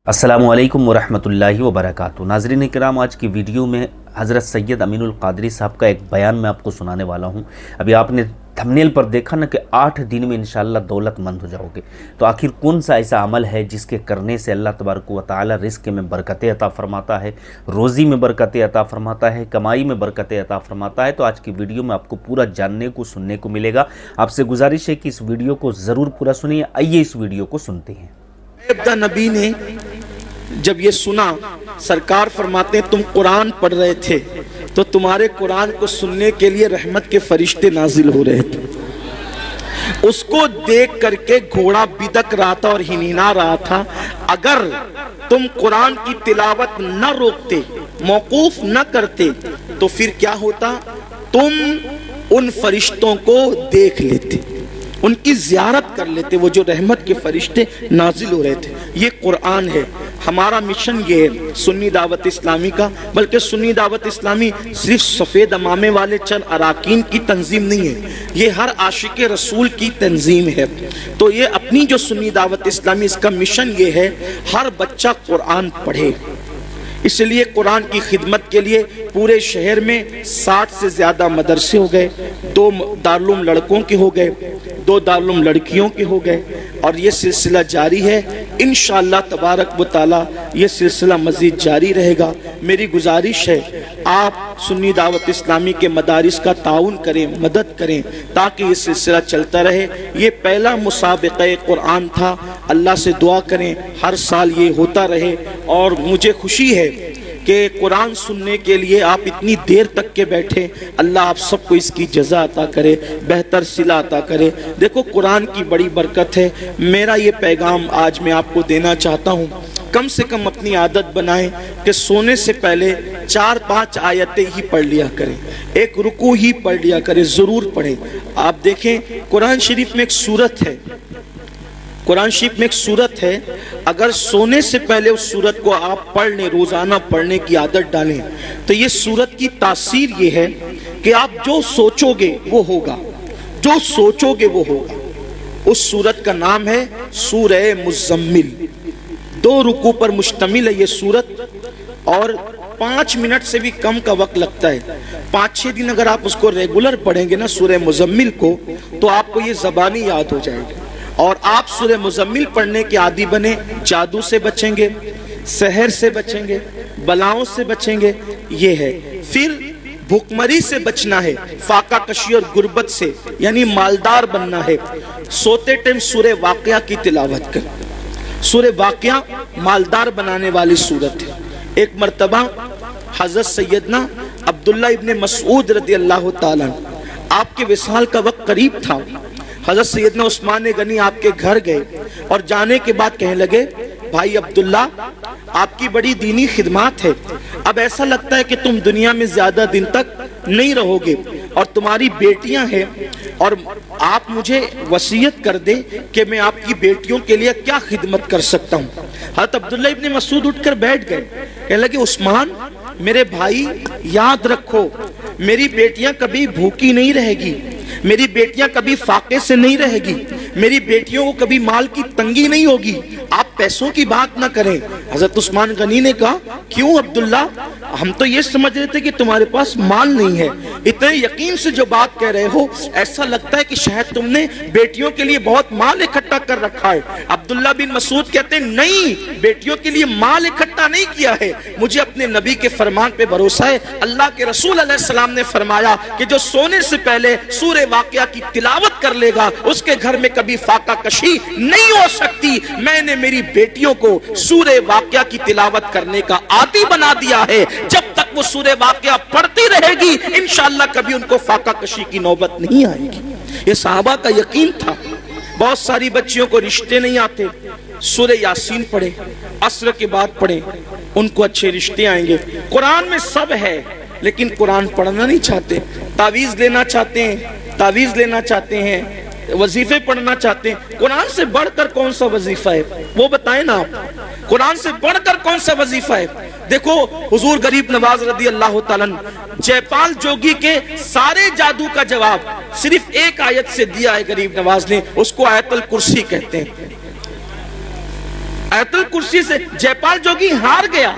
अस्सलामुअलैकुम वरहमतुल्लाहि वबरकातुहू। नाज़रीन इकराम, आज की वीडियो में हज़रत सैयद अमीनुल क़ादरी साहब का एक बयान मैं आपको सुनाने वाला हूँ। अभी आपने थंबनेल पर देखा ना कि 8 दिन में इंशाअल्लाह दौलतमंद हो जाओगे। तो आखिर कौन सा ऐसा अमल है जिसके करने से अल्लाह तबारक व तआला रिज़्क़ में बरकतें अता फ़रमाता है, रोज़ी में बरकतें अता फ़रमाता है, कमाई में बरकतें अता फ़रमाता है। तो आज की वीडियो में आपको पूरा जानने को सुनने को मिलेगा। आपसे गुजारिश है कि इस वीडियो को ज़रूर पूरा सुनिए। आइए इस वीडियो को सुनते हैं। नबी ने जब ये सुना, सरकार फरमाते हैं तुम कुरान पढ़ रहे थे तो तुम्हारे कुरान को सुनने के लिए रहमत के फरिश्ते नाजिल हो रहे थे। उसको देख करके घोड़ा बिदक रहा था और हिनहिना रहा था। अगर तुम कुरान की तिलावत न रोकते, मौकूफ न करते, तो फिर क्या होता? तुम उन फरिश्तों को देख लेते, उनकी ज़ियारत कर लेते, वो जो रहमत के फरिश्ते नाजिल हो रहे थे। ये कुरान है। हमारा मिशन ये है सुन्नी दावत इस्लामी का, बल्कि सुन्नी दावत इस्लामी सिर्फ सफ़ेद अमामे वाले चंद अराकीन की तंजीम नहीं है, ये हर आशिक रसूल की तंजीम है। तो ये अपनी जो सुन्नी दावत इस्लामी, इसका मिशन ये है हर बच्चा कुरान पढ़े। इसलिए कुरान की खिदमत के लिए पूरे शहर में 60 से ज़्यादा मदरसे हो गए, 2 दारुल लड़कों के हो गए, 2 दारुल लड़कियों के हो गए, और ये सिलसिला जारी है। इंशाअल्लाह तबारक व तआला ये सिलसिला मज़ीद जारी रहेगा। मेरी गुजारिश है आप सुन्नी दावत इस्लामी के मदारिस का ताउन करें, मदद करें, ताकि ये सिलसिला चलता रहे। ये पहला मुसाबिक़े कुरान था। अल्लाह से दुआ करें हर साल ये होता रहे। और मुझे खुशी है कि कुरान सुनने के लिए आप इतनी देर तक के बैठे। अल्लाह आप सबको इसकी जज़ा अता करे, बेहतर सिला अता करे। देखो, कुरान की बड़ी बरकत है। मेरा ये पैगाम आज मैं आपको देना चाहता हूँ, कम से कम अपनी आदत बनाएं कि सोने से पहले 4-5 आयतें ही पढ़ लिया करें, एक रुकू ही पढ़ लिया करें, ज़रूर पढ़ें। आप देखें, कुरान शरीफ में एक सूरत है, कुरान शरीफ में एक सूरत है, अगर सोने से पहले उस सूरत को आप पढ़ लें, रोज़ाना पढ़ने की आदत डालें, तो ये सूरत की तासीर ये है कि आप जो सोचोगे वो होगा, जो सोचोगे वो होगा। उस सूरत का नाम है सूरह मुज़म्मिल। 2 रुकू पर मुश्तमिल है ये सूरत, और 5 मिनट से भी कम का वक्त लगता है। 5-6 दिन अगर आप उसको रेगुलर पढ़ेंगे ना, सूरह मुज़म्मिल को, तो आपको ये ज़बानी याद हो जाएगी और आप सूरह मुज़म्मिल पढ़ने के आदी बने। जादू से बचेंगे, सहर से बचेंगे, बलाओं से बचेंगे, ये है। फिर भुखमरी से बचना है, फाका कशी और गुर्बत से, यानी मालदार बनना है। सोते टाइम सूरह वाक़िया की तिलावत कर। सूरह वाक़िया मालदार बनाने वाली सूरत है। एक मर्तबा हज़रत सैयदना अब्दुल्ला इब्न मसऊद रज़ी अल्लाह ताला, आपके विसाल का वक्त करीब था। हज़रत सैयदना उस्मान गनी आपके घर गए और जाने के बाद कहने लगे, भाई अब्दुल्ला, आपकी बड़ी दीनी खिदमत है, अब ऐसा लगता है कि तुम दुनिया में ज़्यादा दिन तक नहीं रहोगे और तुम्हारी बेटियां हैं, और आप मुझे वसीयत कर दे कि मैं आपकी बेटियों के लिए क्या खिदमत कर सकता हूँ। हज़रत अब्दुल्ला इब्न मसूद उठकर बैठ गए, कहने लगे, उस्मान मेरे भाई, याद रखो, मेरी बेटियां कभी भूखी नहीं रहेगी, मेरी बेटियां कभी फाके से नहीं रहेगी, मेरी बेटियों को कभी माल की तंगी नहीं होगी, आप पैसों की बात ना करें। हज़रत उस्मान गनी ने कहा, क्यों अब्दुल्ला, हम तो ये समझ रहे थे कि तुम्हारे पास माल नहीं है। इतने यकीन से जो बात कह रहे हो, ऐसा लगता है कि शायद तुमने बेटियों के लिए बहुत माल इकट्ठा कर रखा है। अब्दुल्ला बिन मसूद कहते हैं, नहीं, बेटियों के लिए माल इकट्ठा नहीं किया है, मुझे अपने नबी के फरमान पे भरोसा है। अल्लाह के रसूल अलैहिस्सलाम ने फरमाया कि जो सोने से पहले सूरह वाक़िया की तिलावत कर लेगा, उसके घर में कभी फाका कशी नहीं हो सकती। मैंने मेरी बेटियों को सूरह वाक़िया की तिलावत करने का आदी बना दिया है। जब तक वो सूरह वाक़िया पढ़ती रहेगी, इंशाअल्लाह कभी उनको फाका कशी की नौबत नहीं आएगी। ये सहाबा का यकीन था। बहुत सारी बच्चियों को रिश्ते नहीं आते, सूरह यासीन पढ़े, असर के बाद पढ़े, उनको अच्छे रिश्ते आएंगे। कुरान में सब है, लेकिन कुरान पढ़ना नहीं चाहते, तावीज़ लेना चाहते हैं, तावीज़ लेना चाहते हैं, वजीफे पढ़ना चाहते हैं। कुरान से बढ़कर कौन सा वजीफा है, वो बताएं ना आप। कुरान से बढ़कर कौन सा वजीफा है? देखो, हुजूर गरीब नवाज रज़ी अल्लाह ताला जयपाल जोगी के सारे जादू का जवाब सिर्फ एक आयत से दिया है गरीब नवाज ने, उसको आयतुल कुर्सी कहते हैं। آیت الکرسی سے جےپال جوگی ہار گیا،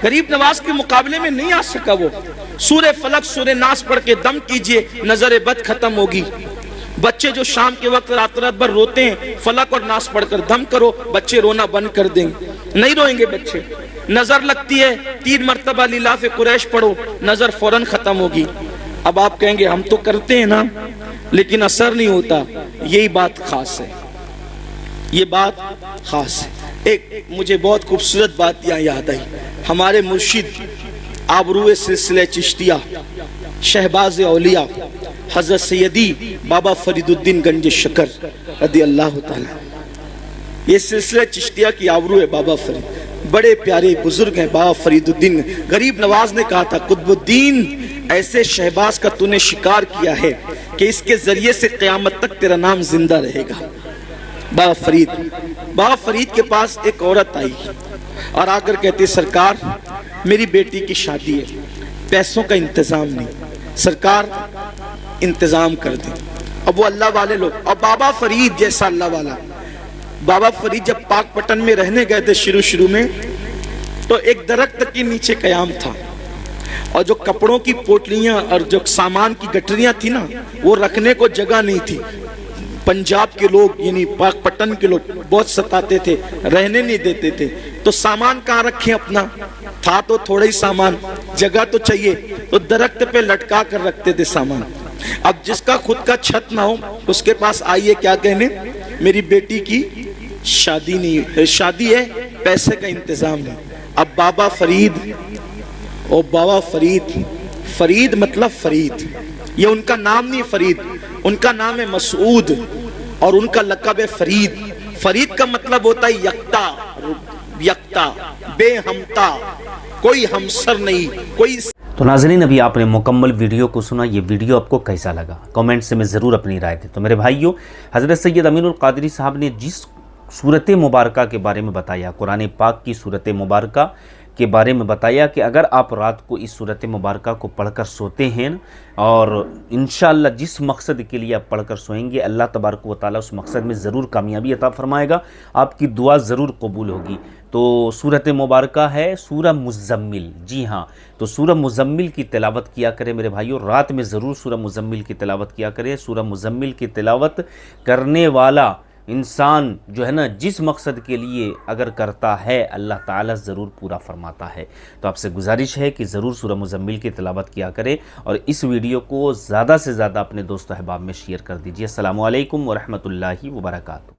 غریب نواز کے مقابلے میں نہیں آ سکا وہ۔ سورہ فلق سورہ ناس پڑھ کے دم کیجئے، نظر بد ختم ہوگی۔ بچے جو شام کے وقت رات بھر روتے ہیں، فلق اور ناس پڑھ کر دم کرو، بچے رونا بند کر دیں گے، نہیں روئیں گے بچے۔ نظر لگتی ہے، 3 مرتبہ لیلاف قریش پڑھو، نظر فوراً ختم ہوگی۔ اب آپ کہیں گے ہم تو کرتے ہیں نا لیکن اثر نہیں ہوتا، یہی بات خاص ہے، یہ بات خاص ہے۔ ایک مجھے بہت خوبصورت بات یہاں یاد آئی، ہمارے مرشد آبرو سلسلہ چشتیہ شہباز اولیاء حضرت سیدی بابا فرید الدین گنج شکر رضی اللہ تعالیٰ، یہ سلسلہ چشتیہ کی آبرو ہے بابا فرید، بڑے پیارے بزرگ ہیں بابا فرید الدین۔ غریب نواز نے کہا تھا قطب الدین ایسے شہباز کا تو نے شکار کیا ہے کہ اس کے ذریعے سے قیامت تک تیرا نام زندہ رہے گا۔ بابا فرید کے پاس ایک عورت آئی اور آ کر کہتے سرکار میری بیٹی کی شادی ہے، پیسوں کا انتظام نہیں، سرکار انتظام کر دیں۔ اب وہ اللہ والے لوگ، اور بابا فرید جیسا اللہ والا، بابا فرید جب پاک پٹن میں رہنے گئے تھے شروع میں تو ایک درخت کے نیچے قیام تھا، اور جو کپڑوں کی پوٹلیاں اور جو سامان کی گٹریاں تھی نا وہ رکھنے کو جگہ نہیں تھی۔ پنجاب کے لوگ یعنی پاک پٹن کے لوگ بہت ستاتے تھے، رہنے نہیں دیتے تھے، تو سامان کہاں رکھیں اپنا، تھا تو تھوڑا ہی سامان، جگہ تو چاہیے، تو درخت پہ لٹکا کر رکھتے تھے سامان۔ اب جس کا خود کا چھت نہ ہو اس کے پاس آئیے کیا کہنے، میری بیٹی کی شادی نہیں، شادی ہے پیسے کا انتظام نہیں۔ اب بابا فرید، اور بابا فرید، فرید مطلب فرید، یہ ان کا نام نہیں فرید، ان کا نام ہے مسعود، اور ان کا لقب ہے فرید۔ فرید کا مطلب ہوتا ہے یکتا، یکتا، بے ہمتا، کوئی ہمسر نہیں، کوئی۔ تو ناظرین ابھی آپ نے مکمل ویڈیو کو سنا، یہ ویڈیو آپ کو کیسا لگا کامنٹ سے میں ضرور اپنی رائے دیں۔ تو میرے بھائیوں، حضرت سید امین القادری صاحب نے جس سورت مبارکہ کے بارے میں بتایا، قرآن پاک کی سورت مبارکہ کے بارے میں بتایا کہ اگر آپ رات کو اس سورت مبارکہ کو پڑھ کر سوتے ہیں اور انشاءاللہ جس مقصد کے لیے آپ پڑھ کر سوئیں گے، اللہ تبارک و تعالیٰ اس مقصد میں ضرور کامیابی عطا فرمائے گا، آپ کی دعا ضرور قبول ہوگی۔ تو سورت مبارکہ ہے سورہ مزمل، جی ہاں، تو سورہ مزمل کی تلاوت کیا کرے میرے بھائیوں، رات میں ضرور سورہ مزمل کی تلاوت کیا کرے۔ سورہ مزمل کی تلاوت کرنے والا انسان جو ہے نا جس مقصد کے لیے اگر کرتا ہے اللہ تعالیٰ ضرور پورا فرماتا ہے۔ تو آپ سے گزارش ہے کہ ضرور سورہ مزمل کی تلاوت کیا کرے اور اس ویڈیو کو زیادہ سے زیادہ اپنے دوست و احباب میں شیئر کر دیجیے۔ السلام علیکم ورحمۃ اللہ وبرکاتہ۔